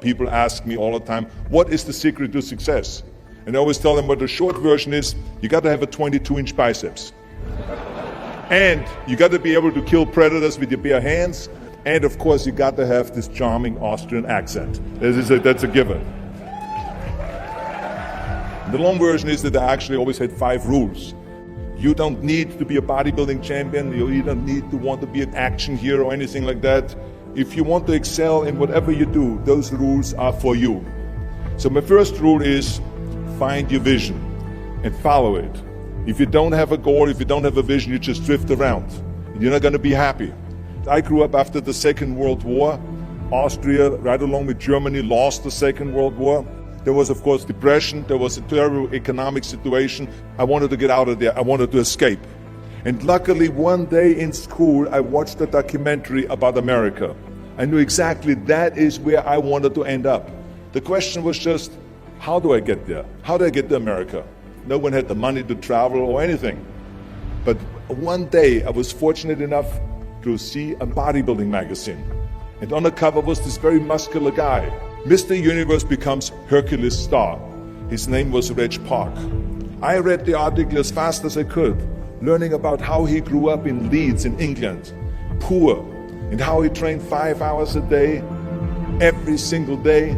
People ask me all the time, what is the secret to success? And I always tell them what the short version is, you got to have a 22-inch biceps. And you got to be able to kill predators with your bare hands. And of course, you got to have this charming Austrian accent. That's a given. The long version is that I actually always had 5 rules. You don't need to be a bodybuilding champion. You don't need to want to be an action hero or anything like that. If you want to excel in whatever you do, those rules are for you. So my first rule is find your vision and follow it. If you don't have a goal, if you don't have a vision, you just drift around. You're not going to be happy. I grew up after the Second World War. Austria, right along with Germany, lost the Second World War. There was, of course, depression. There was a terrible economic situation. I wanted to get out of there. I wanted to escape. And luckily, one day in school, I watched a documentary about America. I knew exactly that is where I wanted to end up. The question was just, how do I get there? How do I get to America? No one had the money to travel or anything. But one day, I was fortunate enough to see a bodybuilding magazine. And on the cover was this very muscular guy. Mr. Universe becomes Hercules star. His name was Reg Park. I read the article as fast as I could, learning about how he grew up in Leeds in England, poor, and how he trained 5 hours a day, every single day,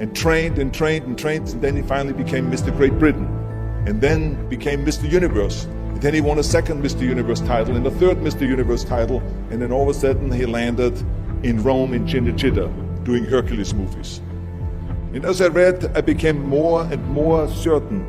and trained and trained and trained, and then he finally became Mr. Great Britain, and then became Mr. Universe. And then he won a second Mr. Universe title and a third Mr. Universe title, and then all of a sudden he landed in Rome in Cinecittà, doing Hercules movies. And as I read, I became more and more certain.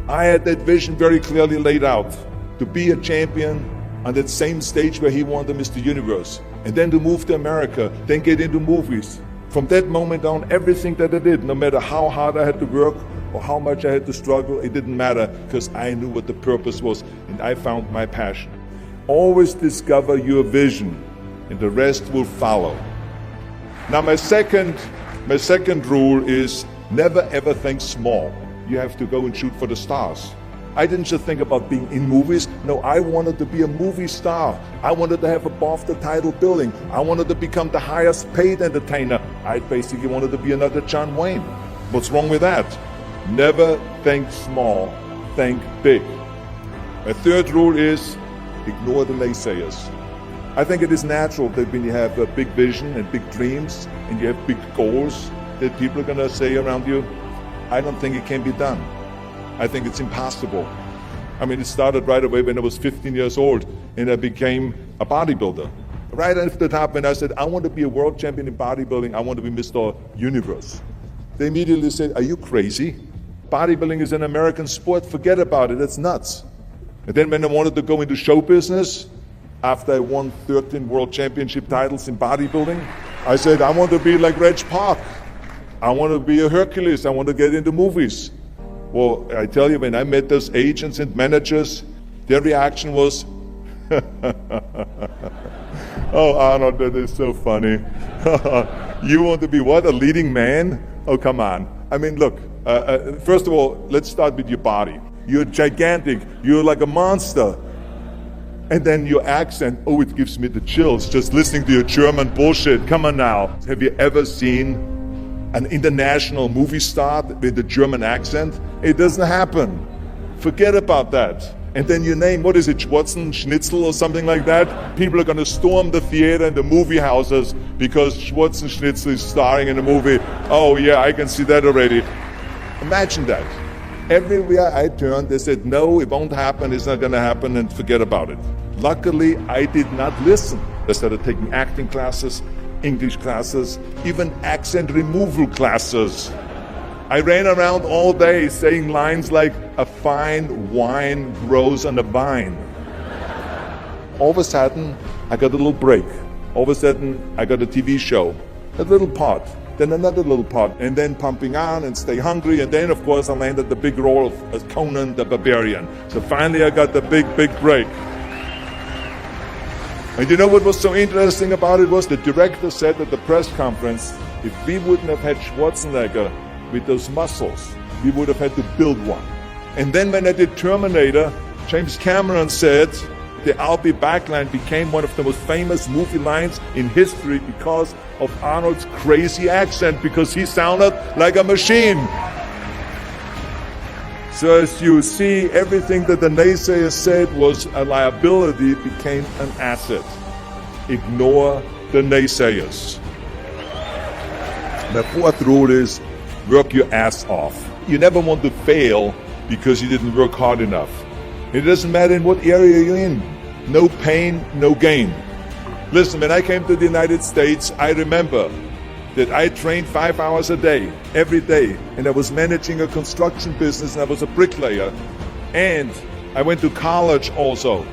I had that vision very clearly laid out, to be a champion on that same stage where he won the Mr. Universe, and then to move to America, then get into movies. From that moment on, everything that I did, no matter how hard I had to work or how much I had to struggle, it didn't matter, because I knew what the purpose was, and I found my passion. Always discover your vision, and the rest will follow. Now my second rule is never ever think small. You have to go and shoot for the stars. I didn't just think about being in movies. No, I wanted to be a movie star. I wanted to have above the title billing. I wanted to become the highest paid entertainer. I basically wanted to be another John Wayne. What's wrong with that? Never think small, think big. My third rule is ignore the naysayers. I think it is natural that when you have a big vision and big dreams and you have big goals, that people are going to say around you, I don't think it can be done. I think it's impossible. I mean, it started right away when I was 15 years old and I became a bodybuilder. Right after that, when I said, I want to be a world champion in bodybuilding, I want to be Mr. Universe. They immediately said, are you crazy? Bodybuilding is an American sport, forget about it, it's nuts. And then when I wanted to go into show business, after I won 13 world championship titles in bodybuilding, I said, I want to be like Reg Park. I want to be a Hercules. I want to get into movies. Well, I tell you, when I met those agents and managers, their reaction was, oh, Arnold, that is so funny. You want to be what, a leading man? Oh, come on. I mean, look, first of all, let's start with your body. You're gigantic. You're like a monster. And then your accent, oh, it gives me the chills just listening to your German bullshit. Come on now. Have you ever seen an international movie star with a German accent? It doesn't happen. Forget about that. And then your name, what is it, Schwarzen, Schnitzel or something like that? People are going to storm the theater and the movie houses because Schwarzen Schnitzel is starring in a movie. Oh yeah, I can see that already. Imagine that. Everywhere I turned, they said, no, it won't happen, it's not going to happen, and forget about it. Luckily, I did not listen. I started taking acting classes, English classes, even accent removal classes. I ran around all day saying lines like, a fine wine grows on a vine. All of a sudden, I got a little break. All of a sudden, I got a TV show, a little part. Then another little part, and then Pumping On and Stay Hungry, and then of course I landed the big role of Conan the Barbarian. So finally I got the big break. And you know what was so interesting about it was the director said at the press conference, if we wouldn't have had Schwarzenegger with those muscles, we would have had to build one. And then when I did Terminator, James Cameron said, the I'll be back line became one of the most famous movie lines in history because of Arnold's crazy accent because he sounded like a machine. So as you see, everything that the naysayers said was a liability became an asset. Ignore the naysayers. The fourth rule is work your ass off. You never want to fail because you didn't work hard enough. It doesn't matter in what area you're in. No pain, no gain. Listen, when I came to the United States, I remember that I trained 5 hours a day, every day, and I was managing a construction business, and I was a bricklayer, and I went to college also,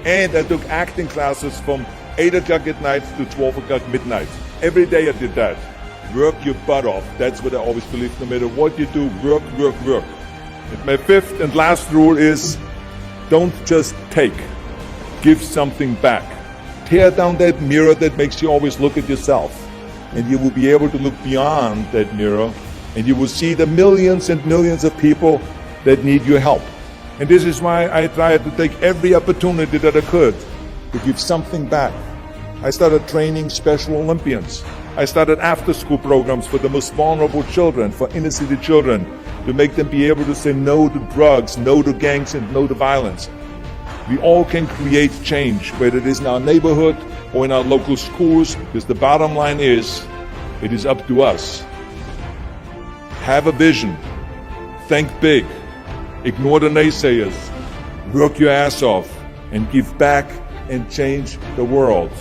and I took acting classes from 8 o'clock at night to 12 o'clock midnight. Every day I did that. Work your butt off. That's what I always believe. No matter what you do, work, work, work. And my fifth and last rule is don't just take. Give something back. Tear down that mirror that makes you always look at yourself. And you will be able to look beyond that mirror, and you will see the millions and millions of people that need your help. And this is why I tried to take every opportunity that I could to give something back. I started training Special Olympians. I started after-school programs for the most vulnerable children, for inner-city children, to make them be able to say no to drugs, no to gangs, and no to violence. We all can create change, whether it is in our neighborhood or in our local schools, because the bottom line is, it is up to us. Have a vision. Think big. Ignore the naysayers. Work your ass off and give back and change the world.